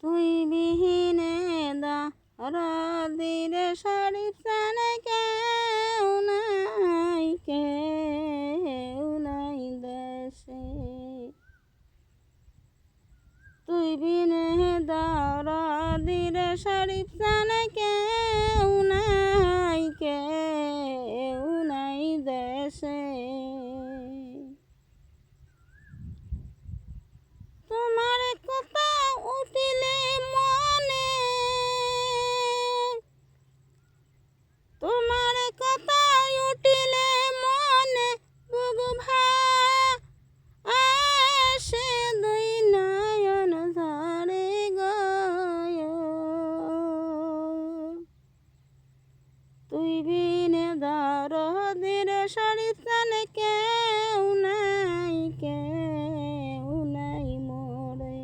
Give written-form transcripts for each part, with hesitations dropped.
তুই বিহীনে দরদির শরীফান কেউ নাই দেশে। তুই বিনে দরদির শরীফান কেউ নাই দেশে। তোমার কথা উঠিলে মনে, তোমার কথা উঠিলে মনে বুক ভাসে, দুই নয়ন ধরে গয়। তুই বিনে দরদির শরীফান কেউ নাই মোরে।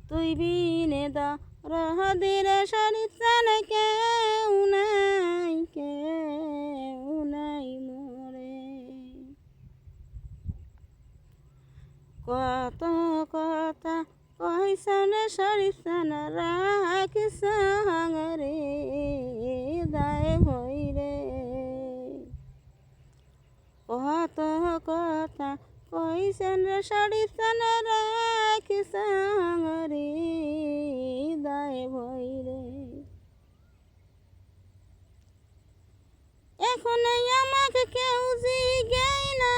তুই বিনে দরদির শরীফান কেউ নাই মোরে। কত কথা কইসন শরীফান রাখিস রে দায় ভৈরে। কত কথা কইসন শরীফান রাখিস রে দায় ভৈরে। এখন আমাকে কেউ জিগায় না,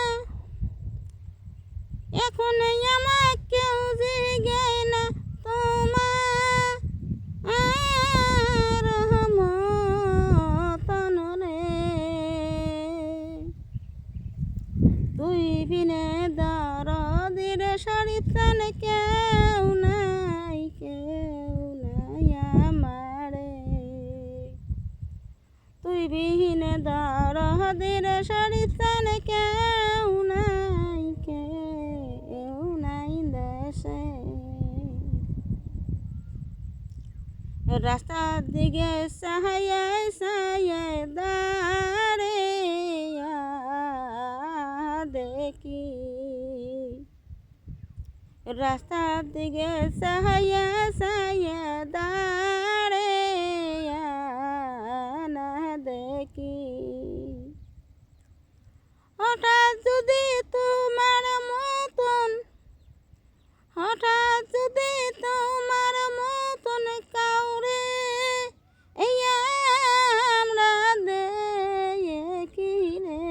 এখন আমাকে কেউ জিগায় না তোমার রহমতন রে। তুই বিনে দরদির শরীফান কেউ নাই আমারে। তুই বিহীনে দরদির শরীফান কেউ নাই দেশে। রাস্তার দিকে সাহায্য দাঁড়ে দেখি, রাস্তার দিকে সাহায্য দাঁড়ে না দেখি। হঠাৎ যদি তোমার মতন, হঠাৎ যদি তোমার মতন কাউরে আমরা দেখি রে,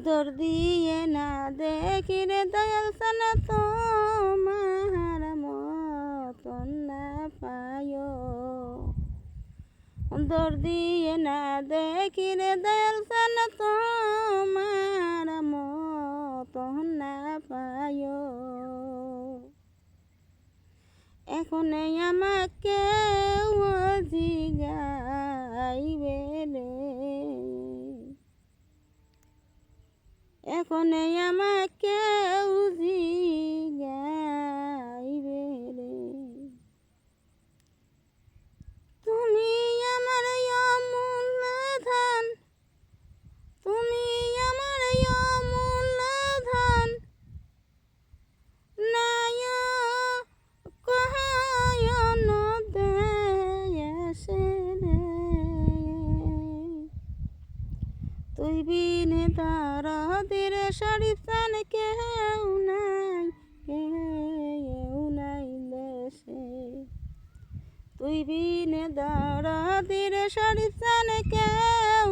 দর্দিয়ে না দেখি রে দয়াল সানা তোমার মতন না পায়। দর্দিয়ে না দেখি রে দয়াল সানা তোমার মতন না পায়। এখন আমাকে জিগাইবে রে, এখন আমাকে জিগাইবে রে। তুমি আমার অমূল্য ধন, তুমি আমার অমূল্য ধন, নাই কহায়ন দেশে রে। তুই বিনে দরদির শরীফান কেউ নাই দেশে। তুই বিনে দরদির শরীফান কেউ